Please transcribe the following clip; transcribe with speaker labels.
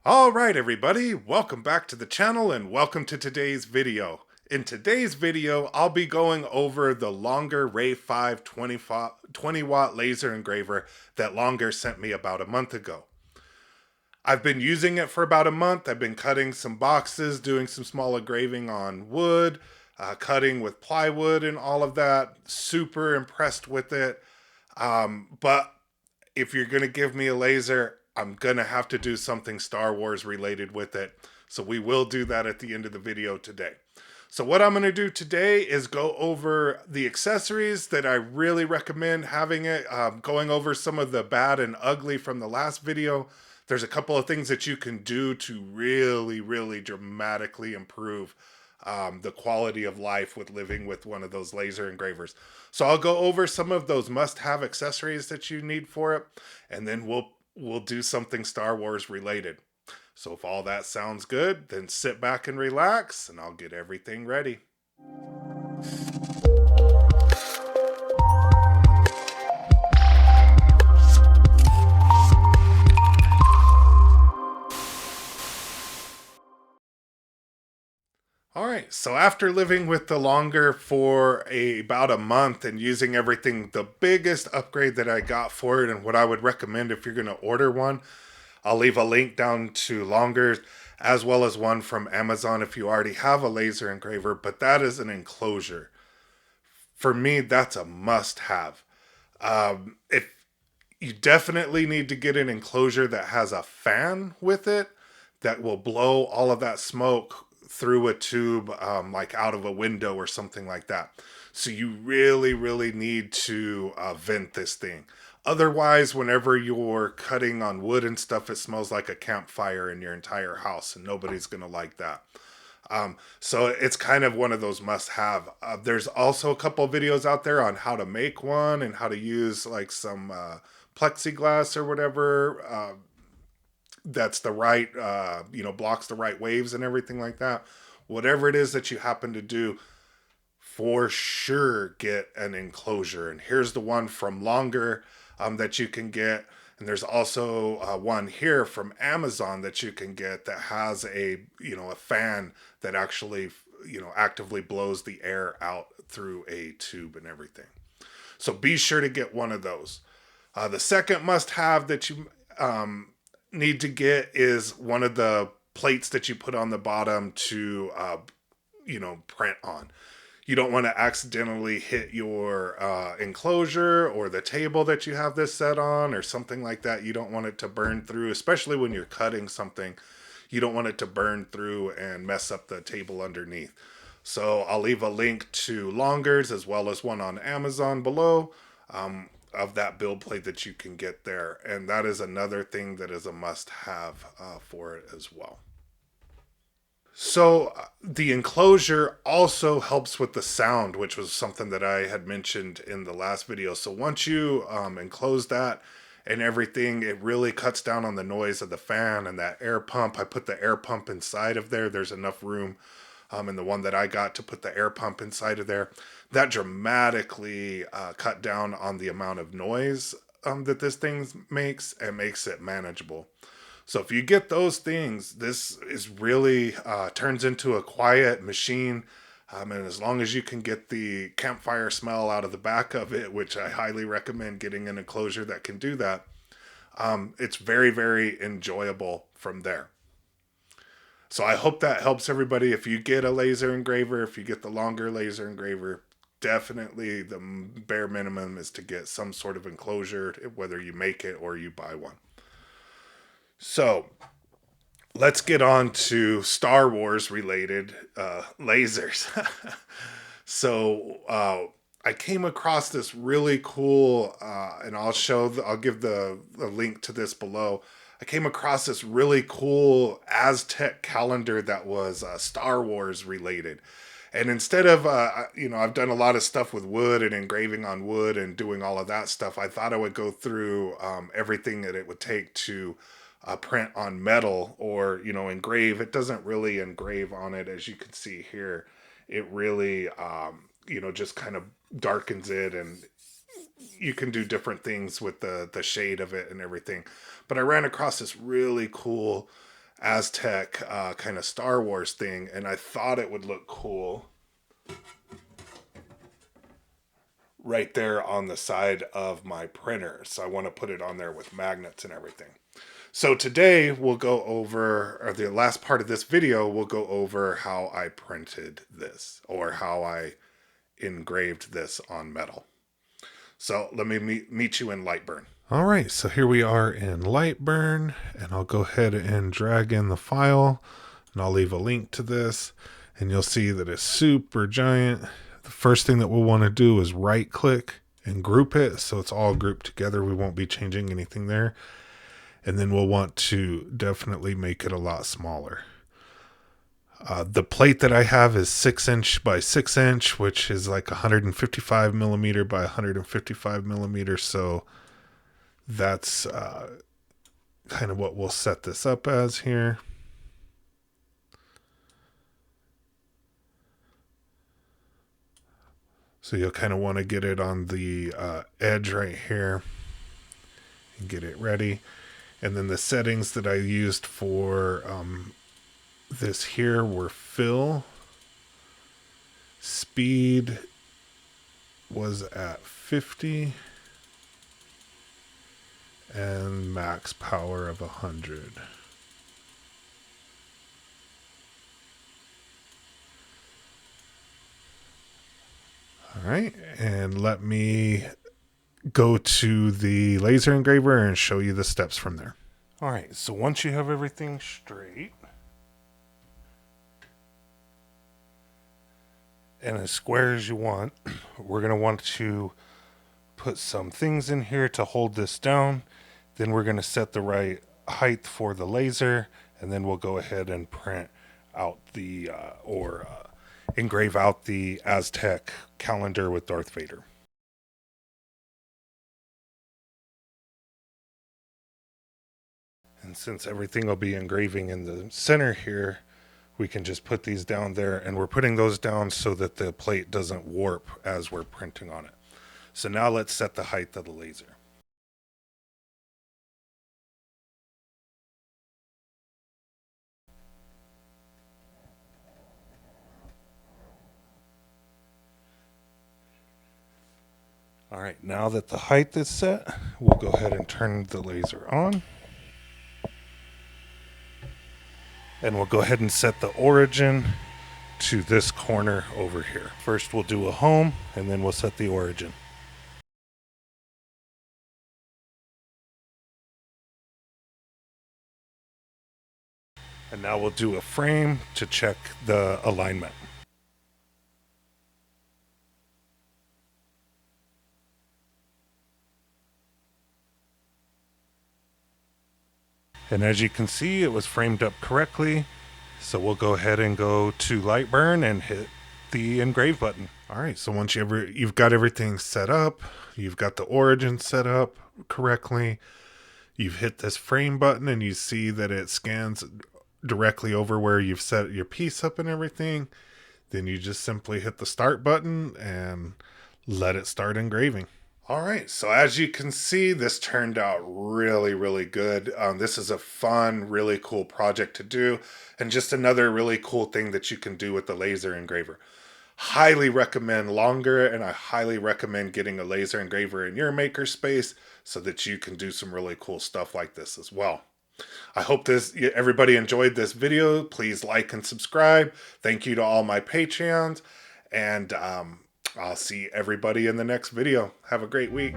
Speaker 1: Alright everybody, welcome back to the channel and welcome to today's video. In today's video, I'll be going over the Longer Ray5 20 watt laser engraver that Longer sent me about a month ago. I've been using it for about a month. I've been cutting some boxes, doing some small engraving on wood, cutting with plywood and all of that. Super impressed with it. But if you're going to give me a laser, I'm going to have to do something Star Wars related with it. So we will do that at the end of the video today. So what I'm going to do today is go over the accessories that I really recommend having it, going over some of the bad and ugly from the last video. There's a couple of things that you can do to really dramatically improve the quality of life with living with one of those laser engravers. So I'll go over some of those must-have accessories that you need for it, and then we'll do something Star Wars related. So if all that sounds good, then sit back and relax, and I'll get everything ready. Alright, so after living with the Longer for about a month and using everything, the biggest upgrade that I got for it and what I would recommend if you're going to order one, I'll leave a link down to Longer's as well as one from Amazon if you already have a laser engraver, but that is an enclosure. For me, that's a must-have. If you definitely need to get an enclosure that has a fan with it that will blow all of that smoke through a tube, like out of a window or something like that. So you really need to vent this thing. Otherwise, whenever you're cutting on wood and stuff, it smells like a campfire in your entire house, and nobody's gonna like that. So it's kind of one of those must-have. There's also a couple videos out there on how to make one and how to use like some plexiglass or whatever that's the right, blocks the right waves and everything like that. Whatever it is that you happen to do, for sure get an enclosure. And here's the one from Longer that you can get. And there's also one here from Amazon that you can get that has a fan that actually, actively blows the air out through a tube and everything. So be sure to get one of those. The second must-have that you need to get is one of the plates that you put on the bottom to print on. You don't want to accidentally hit your enclosure or the table that you have this set on or something like that. You don't want it to burn through, especially when you're cutting something. You don't want it to burn through and mess up the table underneath. So I'll leave a link to Longer's as well as one on Amazon below of that build plate that you can get there. And that is another thing that is a must-have for it as well. So the enclosure also helps with the sound, which was something that I had mentioned in the last video. So once you enclose that and everything, it really cuts down on the noise of the fan and that air pump. I put the air pump inside of there. There's enough room in the one that I got to put the air pump inside of there. That dramatically cut down on the amount of noise that this thing makes and makes it manageable. So if you get those things, this is really turns into a quiet machine. And as long as you can get the campfire smell out of the back of it, which I highly recommend getting an enclosure that can do that, it's very enjoyable from there. So I hope that helps everybody. If you get a laser engraver, if you get the Longer laser engraver, definitely the bare minimum is to get some sort of enclosure, whether you make it or you buy one. So let's get on to Star Wars related lasers. So I came across this really cool, and I'll give the link to this below. I came across this really cool Aztec calendar that was Star Wars related. And instead of, I've done a lot of stuff with wood and engraving on wood and doing all of that stuff, I thought I would go through everything that it would take to print on metal or, engrave. It doesn't really engrave on it, as you can see here. It really, just kind of darkens it, and you can do different things with the shade of it and everything. But I ran across this really cool Aztec kind of Star Wars thing, and I thought it would look cool right there on the side of my printer. So I want to put it on there with magnets and everything. So today we'll go over, or the last part of this video, we'll go over how I printed this, or how I engraved this on metal. So let me meet you in Lightburn. All right, so here we are in Lightburn, and I'll go ahead and drag in the file, and I'll leave a link to this, and you'll see that it's super giant. The first thing that we'll want to do is right click and group it so it's all grouped together. We won't be changing anything there. And then we'll want to definitely make it a lot smaller. The plate that I have is 6" by 6", which is like 155 millimeter by 155 millimeter. So that's kind of what we'll set this up as here. So you'll kind of want to get it on the edge right here and get it ready. And then the settings that I used for this here were fill. Speed was at 50. And max power of 100. All right, and let me go to the laser engraver and show you the steps from there. All right, so once you have everything straight and as square as you want, we're going to want to put some things in here to hold this down. Then we're going to set the right height for the laser, and then we'll go ahead and print out the engrave out the Aztec calendar with Darth Vader. And since everything will be engraving in the center here, we can just put these down there, and we're putting those down so that the plate doesn't warp as we're printing on it. So now let's set the height of the laser. All right, now that the height is set, we'll go ahead and turn the laser on. And we'll go ahead and set the origin to this corner over here. First we'll do a home, and then we'll set the origin. And now we'll do a frame to check the alignment. And as you can see, it was framed up correctly. So we'll go ahead and go to Lightburn and hit the engrave button. All right, so once you've got everything set up, you've got the origin set up correctly, you've hit this frame button and you see that it scans directly over where you've set your piece up and everything, then you just simply hit the start button and let it start engraving. All right, so as you can see, this turned out really, really good. This is a fun, really cool project to do, and just another really cool thing that you can do with the laser engraver. Highly recommend Longer, and I highly recommend getting a laser engraver in your makerspace so that you can do some really cool stuff like this as well. I hope everybody enjoyed this video. Please like and subscribe. Thank you to all my Patreons, and I'll see everybody in the next video. Have a great week.